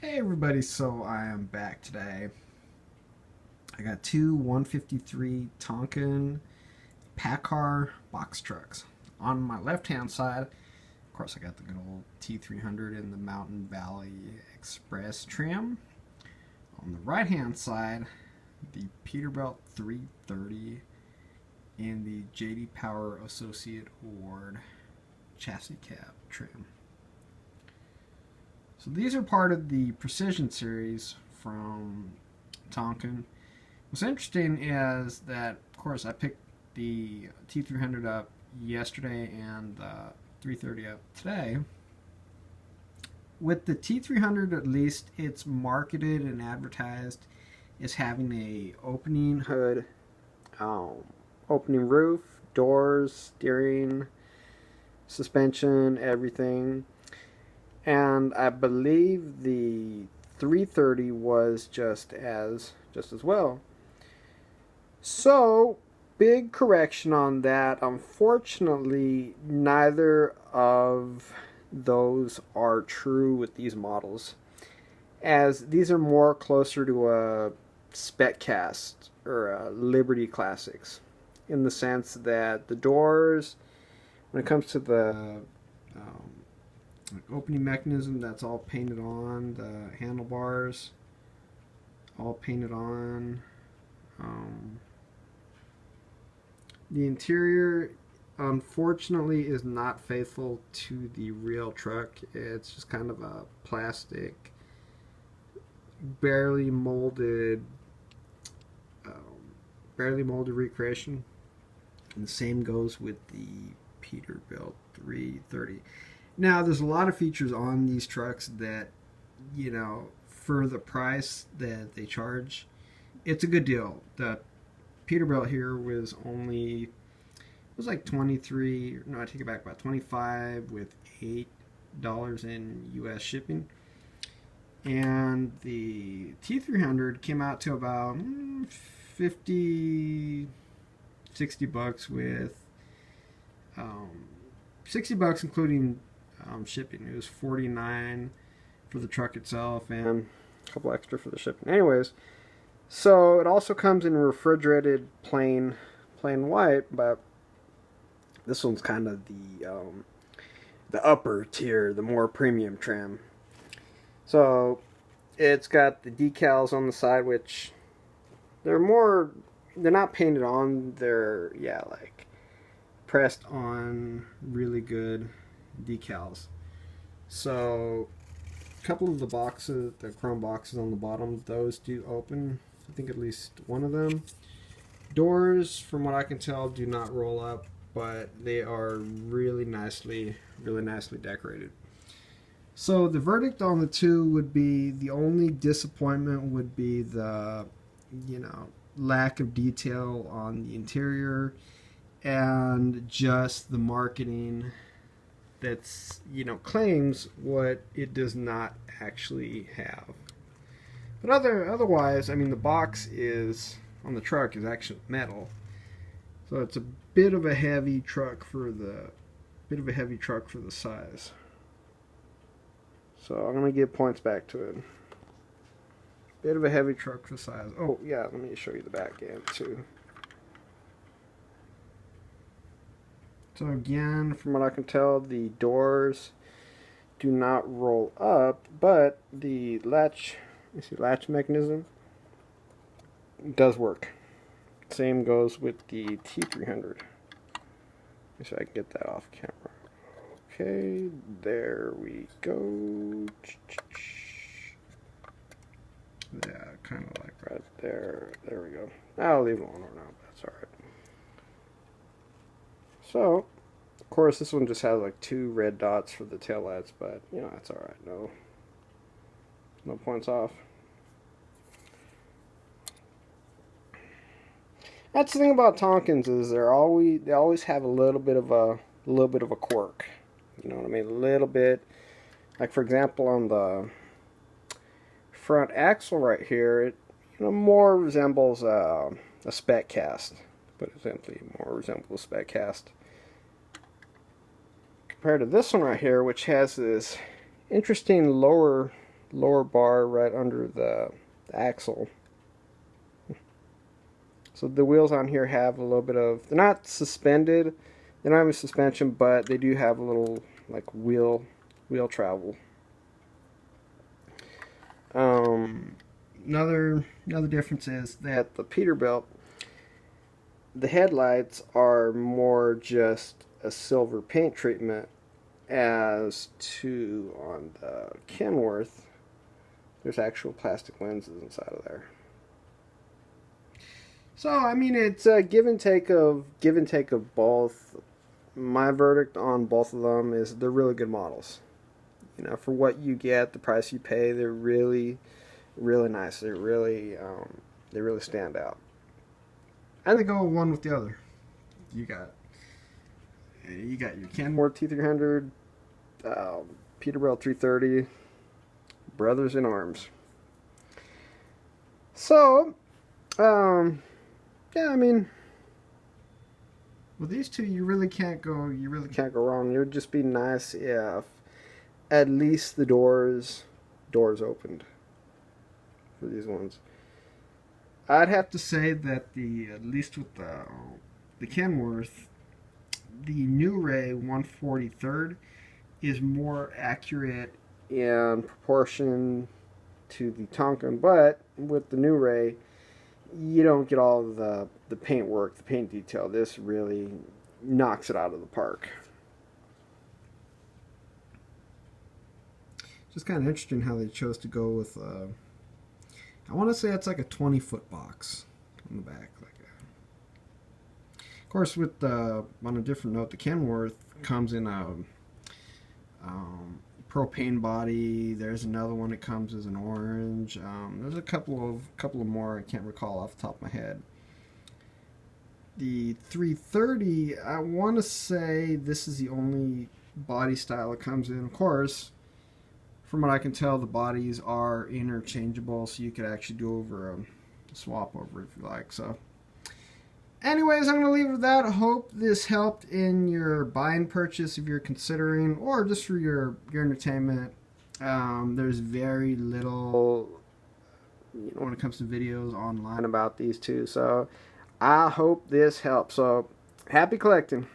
Hey everybody, so I am back today. I got two 153 Tonkin Packard box trucks. On my left hand side, of course, I got the good old T300 in the Mountain Valley Express trim. On the right hand side, the Peterbilt 330 in the JD Power Associate Award chassis cab trim. So these are part of the Precision series from Tonkin. What's interesting is that, of course, I picked the T300 up yesterday and the 330 up today. With the T300, at least, it's marketed and advertised as having a opening hood, opening roof, doors, steering, suspension, everything. And I believe the 330 was just as well. So, big correction on that. Unfortunately, neither of those are true with these models, as these are more closer to a spec cast or a Liberty Classics, in the sense that the doors, when it comes to the opening mechanism, that's all painted on. The handlebars, all painted on. The interior, unfortunately, is not faithful to the real truck. It's just kind of a plastic, barely molded recreation. And the same goes with the Peterbilt 330. Now, there's a lot of features on these trucks that, for the price that they charge, it's a good deal. The Peterbilt here was like 23, no, I take it back, about 25 with $8 in US shipping. And the T300 came out to about 50, 60 bucks with $60 including shipping. It was $49 for the truck itself and a couple extra for the shipping. Anyways, so it also comes in refrigerated plain white, but this one's kind of the upper tier, the more premium trim. So it's got the decals on the side, which they're not painted on, they're like pressed on really good decals. So a couple of the boxes, the chrome boxes on the bottom, those do open. I think at least one of them. Doors, from what I can tell, do not roll up, but they are really nicely decorated. So the verdict on the two would be, the only disappointment would be the lack of detail on the interior and just the marketing that's claims what it does not actually have. But otherwise, I mean, the box on the truck is actually metal, so it's a bit of a heavy truck for the size. So I'm gonna give points back to it. Bit of a heavy truck for size. Oh yeah, let me show you the back end too. So again, from what I can tell, the doors do not roll up, but the latch mechanism does work. Same goes with the T300. So I can get that off camera. Okay, there we go. Yeah, kind of like right there. There we go. I'll leave it alone now. That's alright. So, of course, this one just has like 2 red dots for the taillights, but that's alright. No points off. That's the thing about Tonkins, is they always have a little bit of a quirk. You know what I mean? A little bit. Like, for example, on the front axle right here, it more resembles a spec cast. But it simply more resembles a spec cast. Compared to this one right here, which has this interesting lower lower bar right under the axle. So the wheels on here have a little bit of, they're not suspended, they don't have a suspension, but they do have a little like wheel travel. Another difference is that the Peterbilt, the headlights are more just a silver paint treatment, as to on the Kenworth, there's actual plastic lenses inside of there. So I mean, it's a give and take of both. My verdict on both of them is they're really good models. You know, for what you get, the price you pay, they're really, really nice. They really stand out. And they go one with the other. You got your Kenworth T300, Peterbilt 330, brothers in arms. So, yeah, I mean, with these two, you really can't go wrong. It would just be nice if at least the doors opened for these ones. I'd have to say that at least with the Kenworth, the New Ray 143rd is more accurate in proportion to the Tonkin, but with the New Ray, you don't get all of the paint work, the paint detail. This really knocks it out of the park. Just kind of interesting how they chose to go with, I want to say it's like a 20-foot box on the back. Of course, with on a different note, the Kenworth comes in a propane body. There's another one that comes as an orange. There's a couple of more I can't recall off the top of my head. The 330, I want to say this is the only body style that comes in. Of course, from what I can tell, the bodies are interchangeable, so you could actually do over a swap over if you like. So, anyways, I'm going to leave it at that. I hope this helped in your buying purchase if you're considering, or just for your entertainment. There's very little, when it comes to videos online about these two. So, I hope this helps. So, happy collecting.